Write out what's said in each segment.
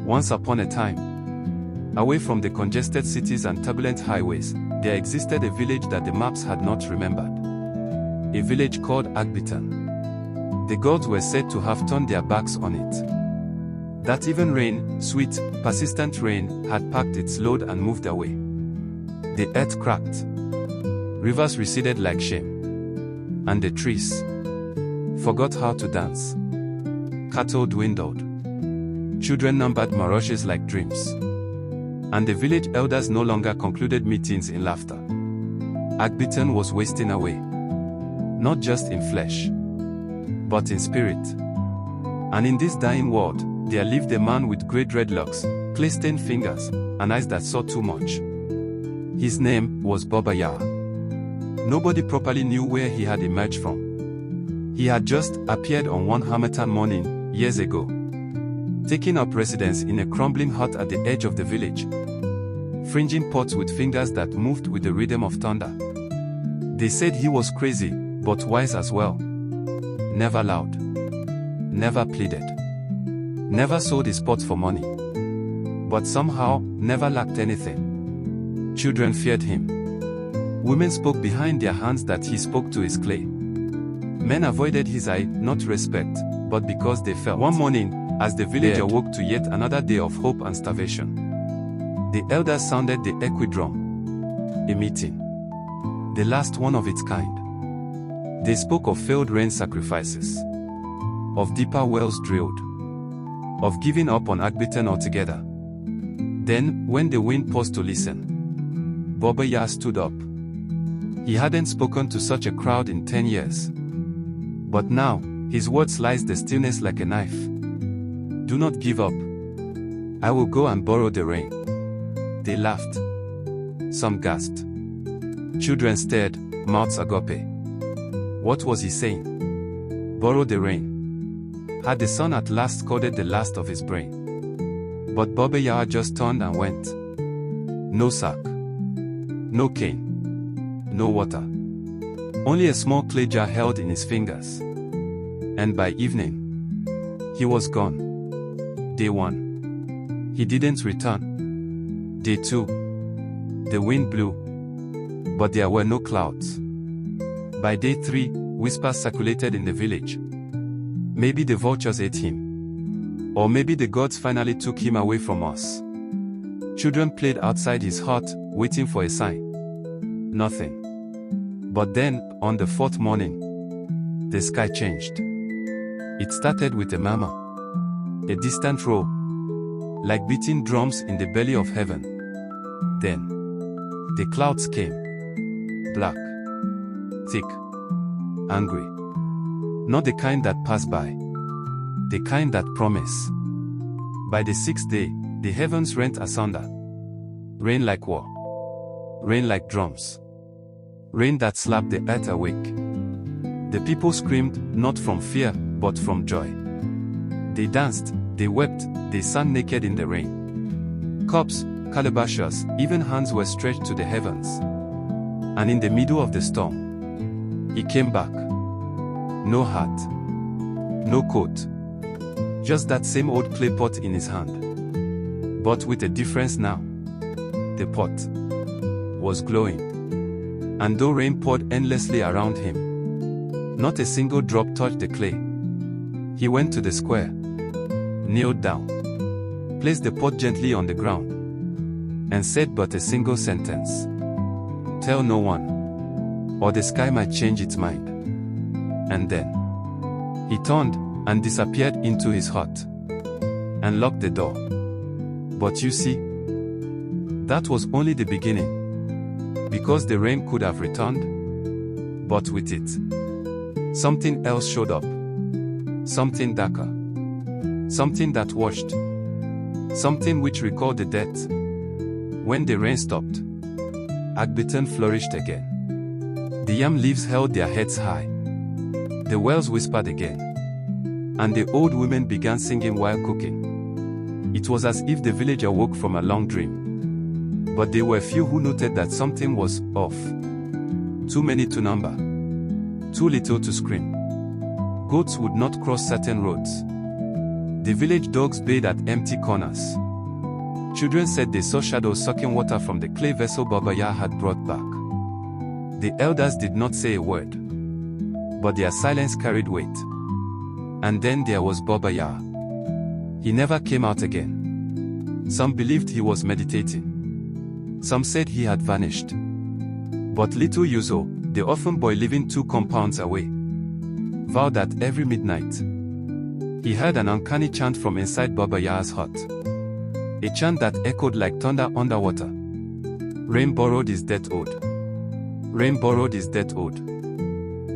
Once upon a time, away from the congested cities and turbulent highways, there existed a village that the maps had not remembered. A village called Agbátan. The gods were said to have turned their backs on it. That even rain, sweet, persistent rain, had packed its load and moved away. The earth cracked. Rivers receded like shame. And the trees forgot how to dance. Cattle dwindled. Children numbered maroches like dreams. And the village elders no longer concluded meetings in laughter. Agbátan was wasting away. Not just in flesh, but in spirit. And in this dying world, there lived a man with great dreadlocks, clay-stained fingers, and eyes that saw too much. His name was Baba Yare. Nobody properly knew where he had emerged from. He had just appeared on one harmattan morning, years ago, taking up residence in a crumbling hut at the edge of the village, fringing pots with fingers that moved with the rhythm of thunder. They said he was crazy, but wise as well. Never loud. Never pleaded. Never sold his pots for money. But somehow, never lacked anything. Children feared him. Women spoke behind their hands that he spoke to his clay. Men avoided his eye, not respect, but because they felt. One morning, as the village awoke to yet another day of hope and starvation, the elders sounded the equi-drum. A meeting. The last one of its kind. They spoke of failed rain sacrifices, of deeper wells drilled, of giving up on Agbátan altogether. Then, when the wind paused to listen, Baba Yare stood up. He hadn't spoken to such a crowd in 10 years. But now, his words sliced the stillness like a knife. Do not give up. I will go and borrow the rain. They laughed. Some gasped. Children stared, mouths agape. What was he saying? Borrow the rain. Had the sun at last scalded the last of his brain? But Baba Yare just turned and went. No sack. No cane. No water. Only a small clay jar held in his fingers. And by evening, he was gone. Day 1. He didn't return. Day 2. The wind blew. But there were no clouds. By day 3, whispers circulated in the village. Maybe the vultures ate him. Or maybe the gods finally took him away from us. Children played outside his hut, waiting for a sign. Nothing. But then, on the 4th morning, the sky changed. It started with a murmur. A distant roar. Like beating drums in the belly of heaven. Then, the clouds came. Black. Thick. Angry. Not the kind that pass by. The kind that promise. By the 6th day, the heavens rent asunder. Rain like war. Rain like drums. Rain that slapped the earth awake. The people screamed, not from fear, but from joy. They danced, they wept, they sang naked in the rain. Cups, calabashes, even hands were stretched to the heavens. And in the middle of the storm, he came back. No hat. No coat. Just that same old clay pot in his hand. But with a difference now. The pot was glowing. And though rain poured endlessly around him, not a single drop touched the clay. He went to the square, kneeled down, placed the pot gently on the ground, and said but a single sentence. Tell no one, or the sky might change its mind. And then, he turned and disappeared into his hut, and locked the door. But you see, that was only the beginning. Because the rain could have returned, but with it, something else showed up. Something darker. Something that washed. Something which recalled the death. When the rain stopped, Agbátan flourished again. The yam leaves held their heads high. The wells whispered again. And the old women began singing while cooking. It was as if the village awoke from a long dream. But there were few who noted that something was off. Too many to number. Too little to scream. Goats would not cross certain roads. The village dogs bayed at empty corners. Children said they saw shadows sucking water from the clay vessel Baba Yare had brought back. The elders did not say a word, but their silence carried weight. And then there was Baba Yare. He never came out again. Some believed he was meditating. Some said he had vanished. But little Yuzo, the orphan boy living 2 compounds away, vowed that every midnight, he heard an uncanny chant from inside Baba Yare's hut. A chant that echoed like thunder underwater. Rain borrowed his death ode. Rain borrowed his death ode.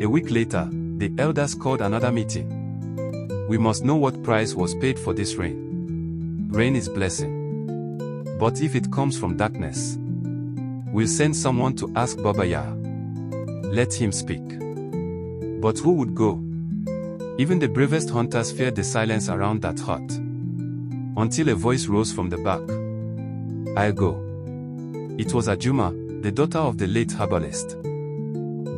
A week later, the elders called another meeting. We must know what price was paid for this rain. Rain is blessing. But if it comes from darkness, we'll send someone to ask Baba Yare. Let him speak. But who would go? Even the bravest hunters feared the silence around that hut. Until a voice rose from the back. I'll go. It was Ajuma, the daughter of the late herbalist.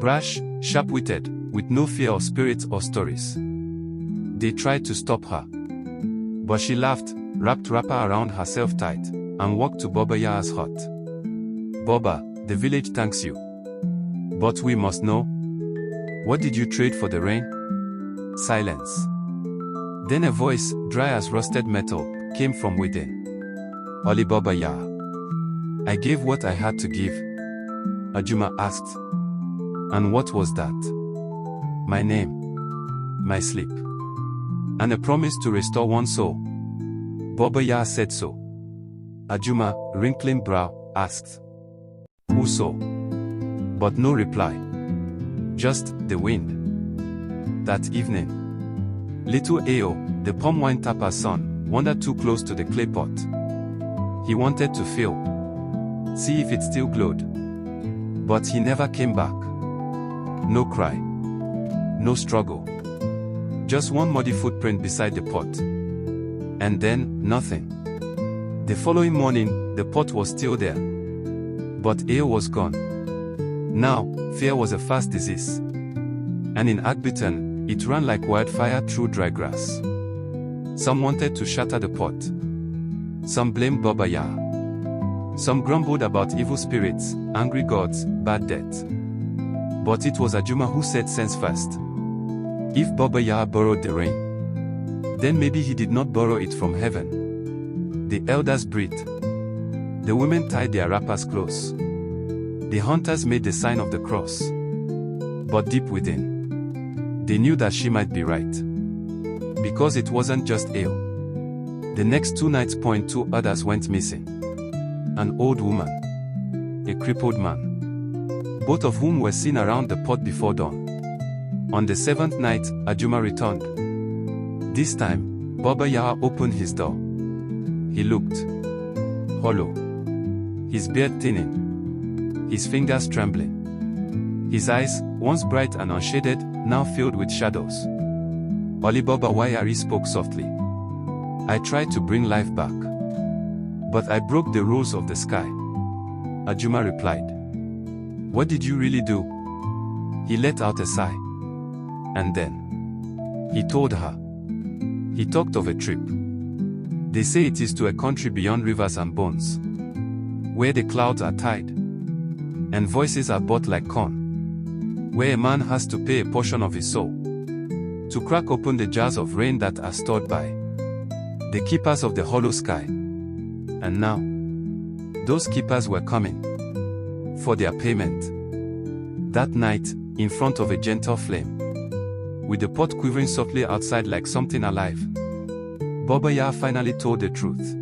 Brash, sharp-witted, with no fear of spirits or stories. They tried to stop her. But she laughed, wrapped wrapper around herself tight, and walked to Baba Yare's hut. Baba, the village thanks you. But we must know. What did you trade for the rain? Silence. Then a voice, dry as rusted metal, came from within. Ali Baba Yare. I gave what I had to give. Ajuma asked. And what was that? My name. My sleep. And a promise to restore one soul. Baba Yare said so. Ajuma, wrinkling brow, asked. Who so? But no reply. Just the wind. That evening, little Ao, the palm wine tapper's son, wandered too close to the clay pot. He wanted to feel, see if it still glowed. But he never came back. No cry. No struggle. Just one muddy footprint beside the pot. And then, nothing. The following morning, the pot was still there. But Ao was gone. Now, fear was a fast disease. And in Agbátan, it ran like wildfire through dry grass. Some wanted to shatter the pot. Some blamed Baba Yare. Some grumbled about evil spirits, angry gods, bad death. But it was Ajuma who said sense first. If Baba Yare borrowed the rain, then maybe he did not borrow it from heaven. The elders breathed. The women tied their wrappers close. The hunters made the sign of the cross. But deep within, they knew that she might be right. Because it wasn't just Ao. The next 2 nights, 2 others went missing. An old woman. A crippled man. Both of whom were seen around the pot before dawn. On the 7th night, Ajuma returned. This time, Baba Yare opened his door. He looked hollow. His beard thinning. His fingers trembling. His eyes, once bright and unshaded, now filled with shadows. Ali Baba Yare spoke softly. I tried to bring life back. But I broke the rules of the sky. Ajuma replied. What did you really do? He let out a sigh. And then, he told her. He talked of a trip. They say it is to a country beyond rivers and bones, where the clouds are tied, and voices are bought like corn, where a man has to pay a portion of his soul, to crack open the jars of rain that are stored by the keepers of the hollow sky. And now, those keepers were coming for their payment. That night, in front of a gentle flame, with the pot quivering softly outside like something alive, Baba Yare finally told the truth.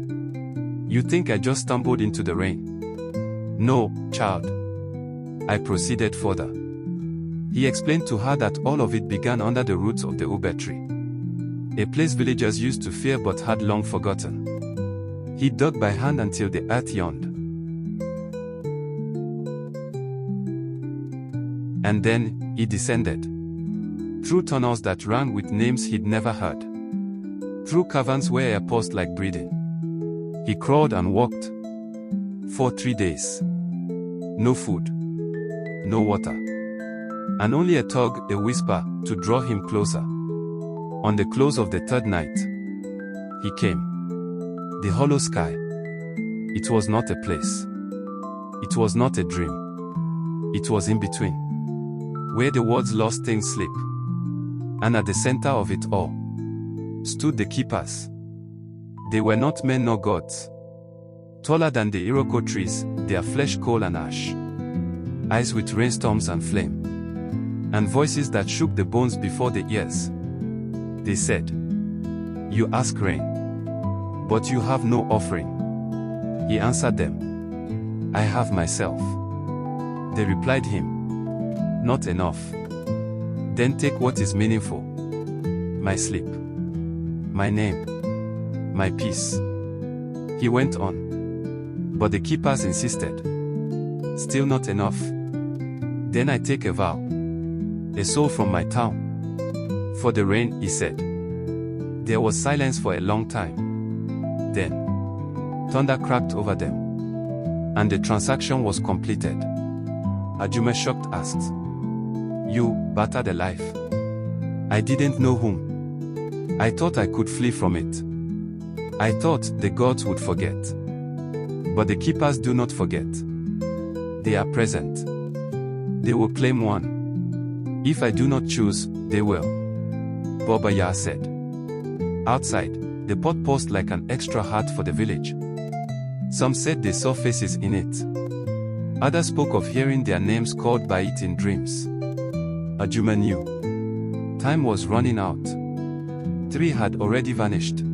You think I just stumbled into the rain? No, child. I proceeded further. He explained to her that all of it began under the roots of the ube tree, a place villagers used to fear but had long forgotten. He dug by hand until the earth yawned. And then, he descended. Through tunnels that ran with names he'd never heard. Through caverns where air paused like breathing. He crawled and walked. For 3 days. No food. No water. And only a tug, a whisper, to draw him closer. On the close of the 3rd night, he came. The hollow sky. It was not a place. It was not a dream. It was in between, where the world's lost things sleep. And at the center of it all stood the keepers. They were not men nor gods. Taller than the Iroko trees, their flesh coal and ash. Eyes with rainstorms and flame. And voices that shook the bones before the ears. They said, "You ask rain, but you have no offering." He answered them, "I have myself." They replied him, "Not enough. Then take what is meaningful. My sleep, my name, my peace." He went on. But the keepers insisted, "Still not enough. Then I take a vow, a soul from my town. For the rain," he said. There was silence for a long time. Then, thunder cracked over them. And the transaction was completed. Ajuma, shocked, asked, "You, battered alive? I didn't know whom. I thought I could flee from it. I thought the gods would forget. But the keepers do not forget. They are present. They will claim one. If I do not choose, they will." Baba Yare said. Outside, the pot paused like an extra heart for the village. Some said they saw faces in it. Others spoke of hearing their names called by it in dreams. Ajuma knew. Time was running out. 3 had already vanished.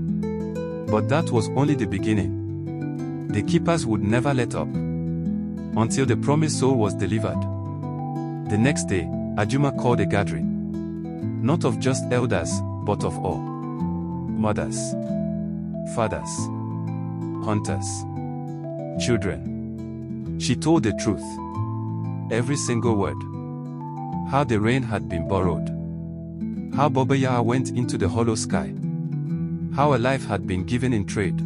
But that was only the beginning. The keepers would never let up until the promised soul was delivered. The next day, Ajuma called a gathering. Not of just elders, but of all. Mothers, fathers, hunters, children. She told the truth. Every single word. How the rain had been borrowed. How Baba Yare went into the hollow sky. How a life had been given in trade.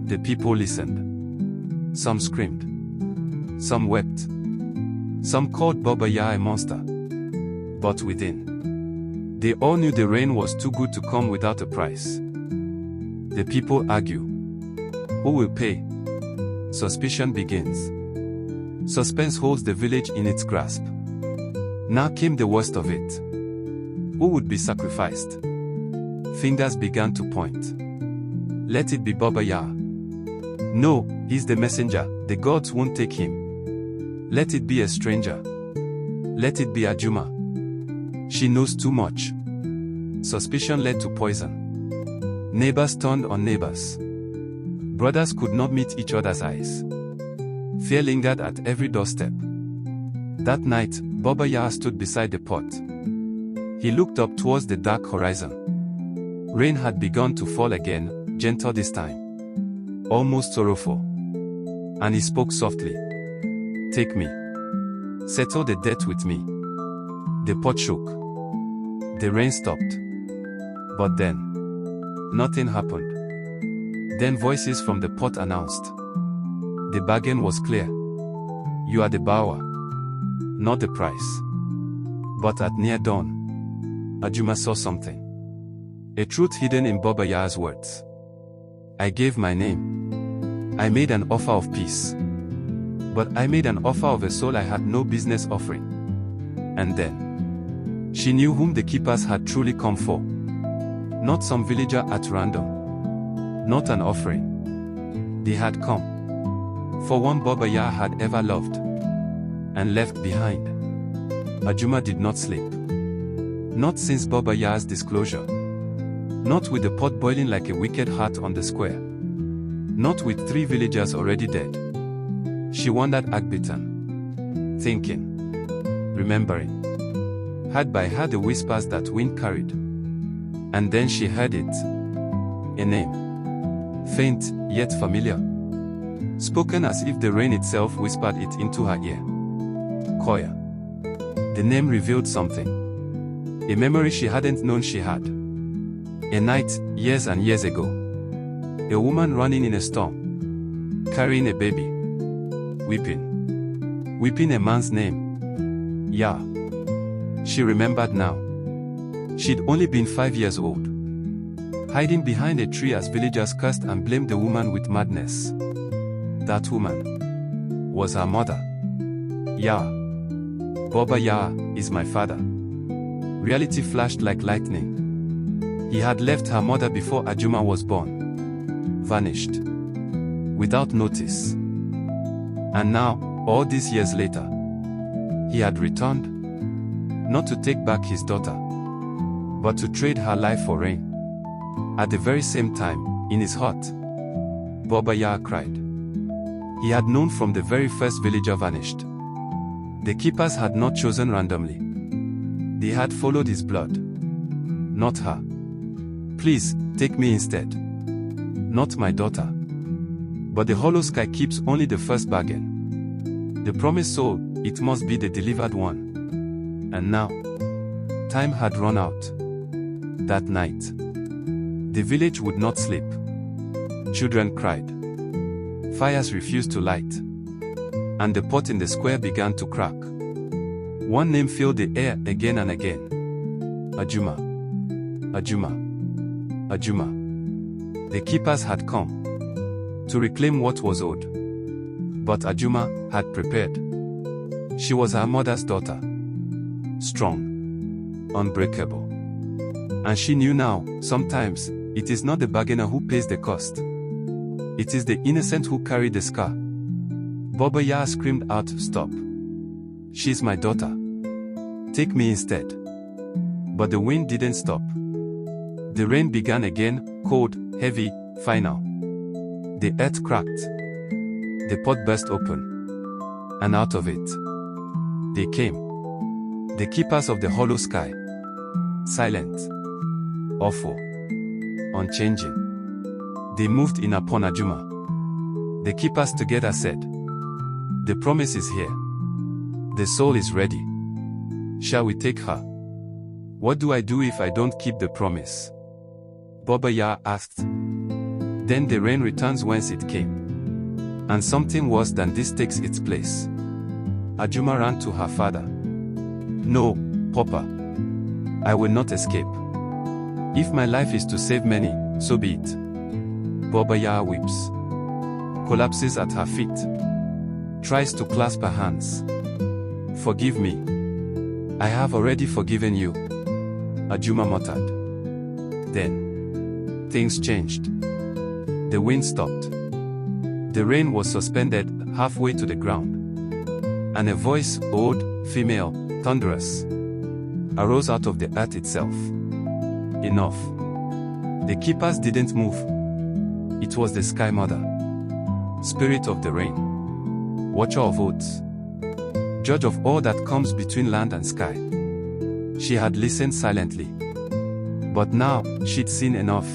The people listened. Some screamed. Some wept. Some called Baba Yare a monster. But within, they all knew the rain was too good to come without a price. The people argue. Who will pay? Suspicion begins. Suspense holds the village in its grasp. Now came the worst of it. Who would be sacrificed? Fingers began to point. Let it be Baba Yare. No, he's the messenger, the gods won't take him. Let it be a stranger. Let it be Ajuma. She knows too much. Suspicion led to poison. Neighbors turned on neighbors. Brothers could not meet each other's eyes. Fear lingered at every doorstep. That night, Baba Yare stood beside the pot. He looked up towards the dark horizon. Rain had begun to fall again, gentle this time. Almost sorrowful. And he spoke softly. "Take me. Settle the debt with me." The pot shook. The rain stopped. But then, nothing happened. Then voices from the pot announced. The bargain was clear. You are the borrower, not the price. But at near dawn, Ajuma saw something. A truth hidden in Baba Yare's words. I gave my name. I made an offer of peace. But I made an offer of a soul I had no business offering. And then, she knew whom the keepers had truly come for. Not some villager at random. Not an offering. They had come for one Baba Yare had ever loved and left behind. Ajuma did not sleep. Not since Baba Yare's disclosure. Not with the pot boiling like a wicked heart on the square. Not with 3 villagers already dead. She wandered Agbátan, thinking, remembering. Heard by her the whispers that wind carried. And then she heard it. A name. Faint, yet familiar. Spoken as if the rain itself whispered it into her ear. Koya. The name revealed something. A memory she hadn't known she had. A night, years and years ago. A woman running in a storm. Carrying a baby. Weeping. Weeping a man's name. Yare. She remembered now. She'd only been 5 years old. hiding behind a tree as villagers cursed and blamed the woman with madness. That woman was her mother. Yare. Baba Yare is my father. Reality flashed like lightning. He had left her mother before Ajuma was born. Vanished. Without notice. And now, all these years later, he had returned. Not to take back his daughter, but to trade her life for rain. At the very same time, in his heart, Baba Yare cried. He had known from the very first villager vanished. The keepers had not chosen randomly. They had followed his blood. Not her. Please, take me instead. Not my daughter. But the hollow sky keeps only the first bargain. The promised soul, it must be the delivered one. And now, time had run out. That night, the village would not sleep. Children cried. Fires refused to light. And the pot in the square began to crack. One name filled the air again and again. Ajuma. Ajuma. Ajuma. The keepers had come to reclaim what was owed. But Ajuma had prepared. She was her mother's daughter. Strong. Unbreakable. And she knew now, sometimes, it is not the bargainer who pays the cost. It is the innocent who carry the scar. Baba Yare screamed out, "Stop. She's my daughter. Take me instead." But the wind didn't stop. The rain began again, cold, heavy, final. The earth cracked. The pot burst open. And out of it, they came. The keepers of the hollow sky. Silent. Awful. Unchanging. They moved in upon Ajuma. The keepers together said, "The promise is here. The soul is ready. Shall we take her?" "What do I do if I don't keep the promise?" Baba Yare asked. Then the rain returns whence it came. And something worse than this takes its place. Ajuma ran to her father. "No, Papa. I will not escape. If my life is to save many, so be it." Baba Yare weeps. Collapses at her feet. Tries to clasp her hands. "Forgive me. I have already forgiven you," Ajuma muttered. Then, things changed. The wind stopped. The rain was suspended halfway to the ground. And a voice, old, female, thunderous, arose out of the earth itself. Enough. The keepers didn't move. It was the Sky Mother. Spirit of the rain. Watcher of oaths. Judge of all that comes between land and sky. She had listened silently. But now, she'd seen enough.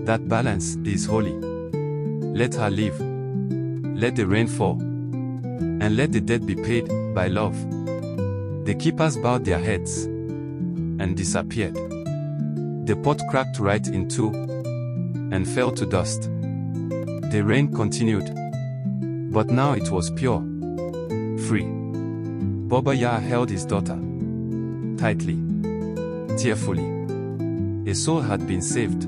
That balance is holy. Let her live. Let the rain fall. And let the debt be paid by love. The keepers bowed their heads and disappeared. The pot cracked right in two and fell to dust. The rain continued, but now it was pure, free. Baba Yare held his daughter tightly, tearfully. A soul had been saved.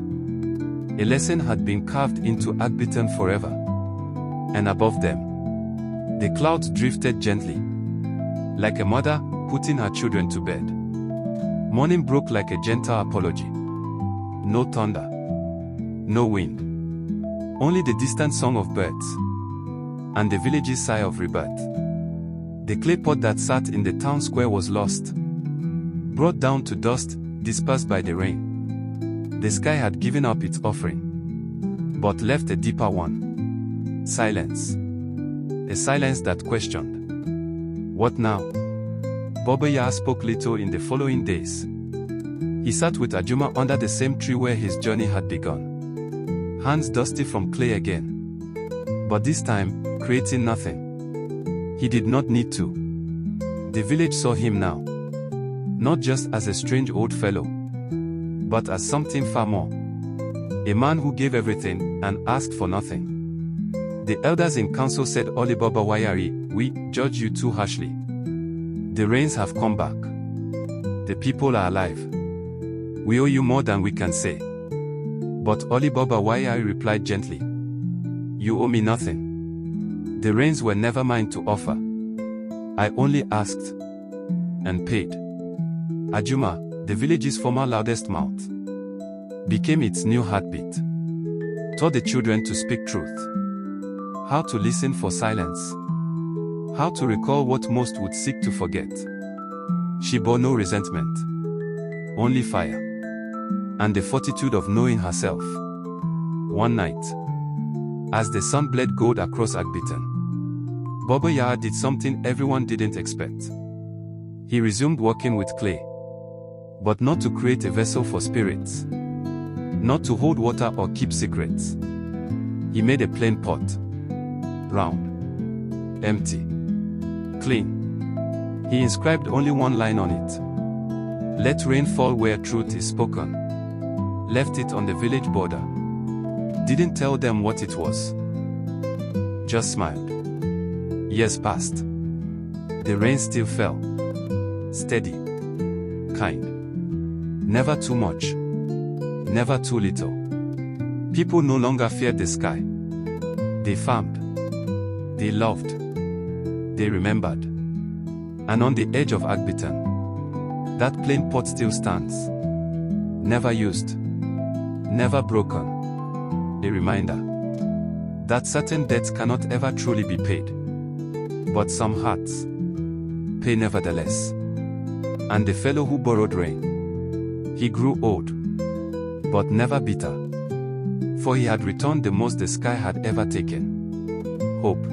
A lesson had been carved into Agbátan forever. And above them, the clouds drifted gently, like a mother putting her children to bed. Morning broke like a gentle apology. No thunder. No wind. Only the distant song of birds. And the village's sigh of rebirth. The clay pot that sat in the town square was lost. Brought down to dust, dispersed by the rain. The sky had given up its offering. But left a deeper one. Silence. A silence that questioned. What now? Baba Yare spoke little in the following days. He sat with Ajuma under the same tree where his journey had begun. Hands dusty from clay again. But this time, creating nothing. He did not need to. The village saw him now. Not just as a strange old fellow, but as something far more. A man who gave everything and asked for nothing. The elders in council said, "Ole Baba Yare, we judge you too harshly. The rains have come back. The people are alive. We owe you more than we can say." But only Baba Yare replied gently, "You owe me nothing. The rains were never mine to offer. I only asked and paid." Ajuma, the village's former loudest mouth, became its new heartbeat. Taught the children to speak truth, how to listen for silence, how to recall what most would seek to forget. She bore no resentment, only fire, and the fortitude of knowing herself. One night, as the sun bled gold across Agbátan, Baba Yare did something everyone didn't expect. He resumed working with clay, but not to create a vessel for spirits, not to hold water or keep secrets. He made a plain pot, round, empty, clean. He inscribed only one line on it: "Let rain fall where truth is spoken." Left it on the village border. Didn't tell them what it was. Just smiled. Years passed. The rain still fell. Steady. Kind. Never too much. Never too little. People no longer feared the sky. They farmed. They loved. They remembered. And on the edge of Agbátan, that plain pot still stands. Never used. Never broken. A reminder that certain debts cannot ever truly be paid. But some hearts pay nevertheless. And the fellow who borrowed rain, he grew old, but never bitter. For he had returned the most the sky had ever taken: hope.